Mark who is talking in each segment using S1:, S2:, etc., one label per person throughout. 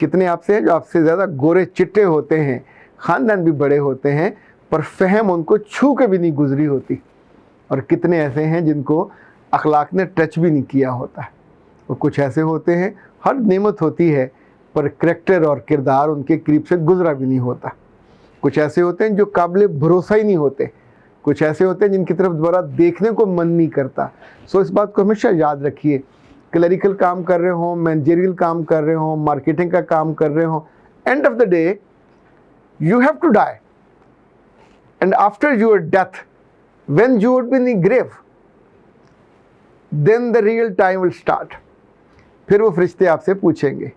S1: کتنے آپ سے ہیں جو آپ سے زیادہ گورے چٹے ہوتے ہیں, خاندان بھی بڑے ہوتے ہیں, پر فہم ان کو چھو کے بھی نہیں گزری ہوتی, اور کتنے ایسے ہیں جن کو اخلاق نے ٹچ بھی نہیں کیا ہوتا, اور کچھ ایسے ہوتے ہیں ہر نعمت ہوتی ہے پر کریکٹر اور کردار ان کے قریب سے گزرا بھی نہیں ہوتا, کچھ ایسے ہوتے ہیں جو قابل بھروسہ ہی نہیں ہوتے, کچھ ایسے ہوتے ہیں جن کی طرف دوبارہ دیکھنے کو من نہیں کرتا. سو اس بات کو ہمیشہ یاد رکھیے, کلریکل کام کر رہے ہوں, مینیجریل کام کر رہے ہوں, مارکیٹنگ کا کام کر رہے ہوں, end of the day you have to die, and after your death when you would be in the grave, then the real time will start. پھر وہ فرشتے آپ سے پوچھیں گے,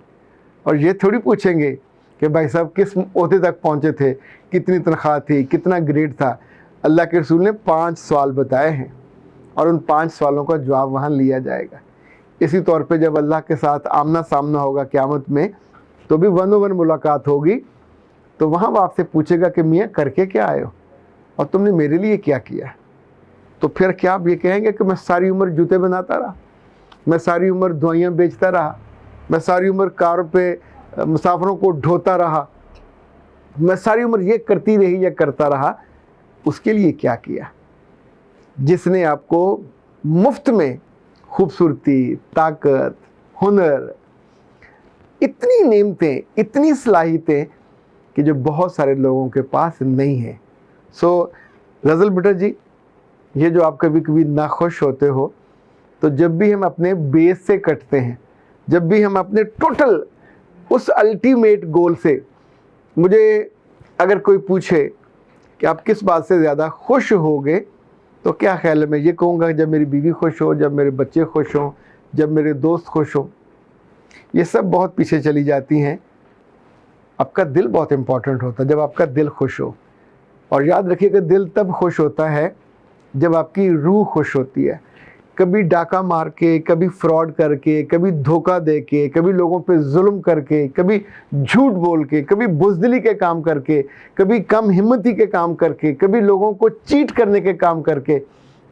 S1: اور یہ تھوڑی پوچھیں گے کہ بھائی صاحب کس عہدے تک پہنچے تھے, کتنی تنخواہ تھی, کتنا گریڈ تھا. اللہ کے رسول نے 5 سوال بتائے ہیں, اور ان 5 سوالوں کا جواب وہاں لیا جائے گا. اسی طور پہ جب اللہ کے ساتھ آمنا سامنا ہوگا قیامت میں, تو بھی 1-on-1 ملاقات ہوگی, تو وہاں وہ آپ سے پوچھے گا کہ میاں کر کے کیا آئے ہو, اور تم نے میرے لیے کیا کیا. تو پھر کیا آپ یہ کہیں گے کہ میں ساری عمر جوتے بناتا رہا, میں ساری عمر دوائیاں بیچتا رہا, میں ساری عمر کار پہ مسافروں کو ڈھوتا رہا, میں ساری عمر یہ کرتی رہی یا کرتا رہا. اس کے لیے کیا کیا جس نے آپ کو مفت میں خوبصورتی, طاقت, ہنر, اتنی نعمتیں, اتنی صلاحیتیں کہ جو بہت سارے لوگوں کے پاس نہیں ہیں. سو غزل بیٹا جی, یہ جو آپ کبھی کبھی ناخوش ہوتے ہو, تو جب بھی ہم اپنے بیس سے کٹتے ہیں, جب بھی ہم اپنے ٹوٹل اس الٹیمیٹ گول سے, مجھے اگر کوئی پوچھے کہ آپ کس بات سے زیادہ خوش ہوگے, تو کیا خیال ہے, میں یہ کہوں گا جب میری بیوی خوش ہو, جب میرے بچے خوش ہوں, جب میرے دوست خوش ہوں. یہ سب بہت پیچھے چلی جاتی ہیں. آپ کا دل بہت امپورٹنٹ ہوتا ہے جب آپ کا دل خوش ہو, اور یاد رکھیے کہ دل تب خوش ہوتا ہے جب آپ کی روح خوش ہوتی ہے. کبھی ڈاکہ مار کے, کبھی فراڈ کر کے, کبھی دھوکہ دے کے, کبھی لوگوں پہ ظلم کر کے, کبھی جھوٹ بول کے, کبھی بزدلی کے کام کر کے, کبھی کم ہمتی کے کام کر کے, کبھی لوگوں کو چیٹ کرنے کے کام کر کے,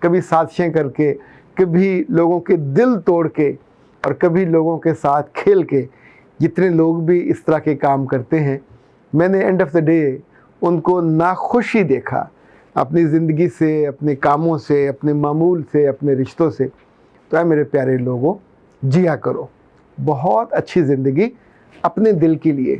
S1: کبھی سازشیں کر کے, کبھی لوگوں کے دل توڑ کے, اور کبھی لوگوں کے ساتھ کھیل کے. جتنے لوگ بھی اس طرح کے کام کرتے ہیں, میں نے اینڈ آف دا ڈے ان کو ناخوشی دیکھا اپنی زندگی سے, اپنے کاموں سے, اپنے معمول سے, اپنے رشتوں سے. تو اے میرے پیارے لوگوں, جیا کرو بہت اچھی زندگی اپنے دل کے لیے,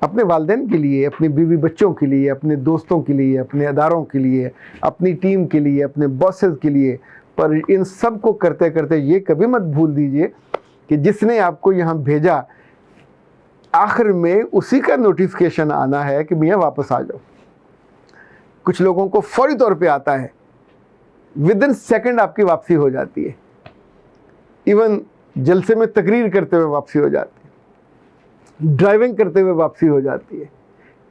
S1: اپنے والدین کے لیے, اپنے بیوی بچوں کے لیے, اپنے دوستوں کے لیے, اپنے اداروں کے لیے, اپنی ٹیم کے لیے, اپنے باسز کے لیے. پر ان سب کو کرتے کرتے یہ کبھی مت بھول دیجئے کہ جس نے آپ کو یہاں بھیجا, آخر میں اسی کا نوٹیفیکیشن آنا ہے کہ میاں واپس آ جاؤ. کچھ لوگوں کو فوری طور پہ آتا ہے, ودن سیکنڈ آپ کی واپسی ہو جاتی ہے. ایون جلسے میں تقریر کرتے ہوئے واپسی ہو جاتی ہے, ڈرائیونگ کرتے ہوئے واپسی ہو جاتی ہے,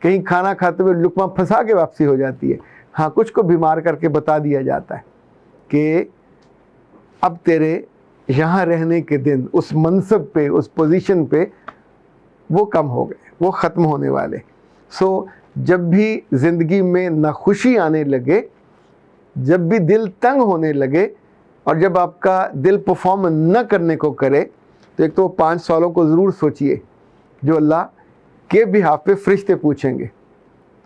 S1: کہیں کھانا کھاتے ہوئے لقمہ پھنسا کے واپسی ہو جاتی ہے. ہاں, کچھ کو بیمار کر کے بتا دیا جاتا ہے کہ اب تیرے یہاں رہنے کے دن اس منصب پہ, اس پوزیشن پہ وہ کم ہو گئے, وہ ختم ہونے والے. سو جب بھی زندگی میں ناخوشی آنے لگے, جب بھی دل تنگ ہونے لگے, اور جب آپ کا دل پرفارم نہ کرنے کو کرے, تو ایک تو 5 سوالوں کو ضرور سوچئے جو اللہ کے بہاف پہ فرشتے پوچھیں گے.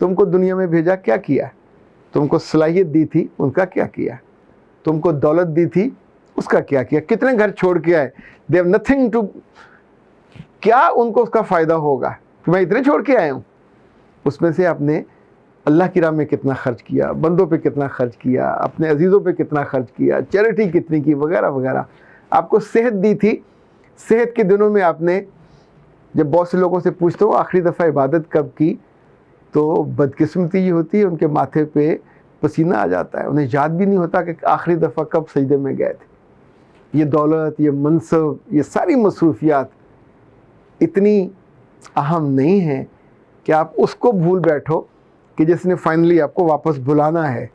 S1: تم کو دنیا میں بھیجا کیا کیا, تم کو صلاحیت دی تھی ان کا کیا کیا, تم کو دولت دی تھی اس کا کیا کیا, کتنے گھر چھوڑ کے آئے, دے ہیو نتھنگ ٹو, کیا ان کو اس کا فائدہ ہوگا کہ میں اتنے چھوڑ کے آیا ہوں. اس میں سے آپ نے اللہ کی راہ میں کتنا خرچ کیا, بندوں پہ کتنا خرچ کیا, اپنے عزیزوں پہ کتنا خرچ کیا, چیریٹی کتنی کی, وغیرہ وغیرہ. آپ کو صحت دی تھی, صحت کے دنوں میں آپ نے, جب بہت سے لوگوں سے پوچھتا ہوں آخری دفعہ عبادت کب کی, تو بدقسمتی یہ ہوتی ہے ان کے ماتھے پہ پسینہ آ جاتا ہے, انہیں یاد بھی نہیں ہوتا کہ آخری دفعہ کب سجدے میں گئے تھے. یہ دولت, یہ منصب, یہ ساری مصروفیات اتنی اہم نہیں ہیں کہ آپ اس کو بھول بیٹھو کہ جس نے فائنلی آپ کو واپس بلانا ہے,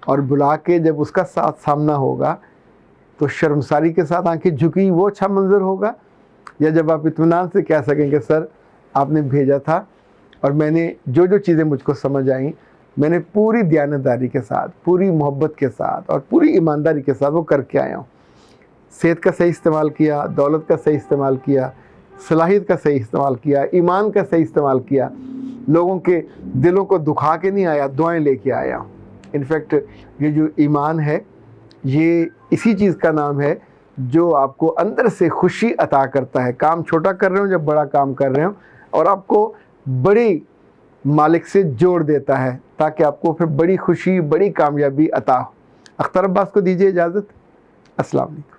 S1: اور بلا کے جب اس کا ساتھ سامنا ہوگا تو شرمساری کے ساتھ آنکھیں جھکی وہ اچھا منظر ہوگا, یا جب آپ اطمینان سے کہہ سکیں کہ سر آپ نے بھیجا تھا اور میں نے جو جو چیزیں مجھ کو سمجھ آئیں میں نے پوری دیانتداری کے ساتھ, پوری محبت کے ساتھ اور پوری ایمانداری کے ساتھ وہ کر کے آیا ہوں. صحت کا صحیح استعمال کیا, دولت کا صحیح استعمال کیا, صلاحیت کا صحیح استعمال کیا، ایمان کا صحیح استعمال کیا، لوگوں کے دلوں کو دکھا کے نہیں آیا، دعائیں لے کے آیا۔ انفیکٹ یہ جو ایمان ہے یہ اسی چیز کا نام ہے جو آپ کو اندر سے خوشی عطا کرتا ہے۔ کام چھوٹا کر رہے ہوں جب بڑا کام کر رہے ہوں، اور آپ کو بڑی مالک سے جوڑ دیتا ہے تاکہ آپ کو پھر بڑی خوشی، بڑی کامیابی عطا ہو۔ اختر عباس کو دیجیے اجازت۔ السلام علیکم۔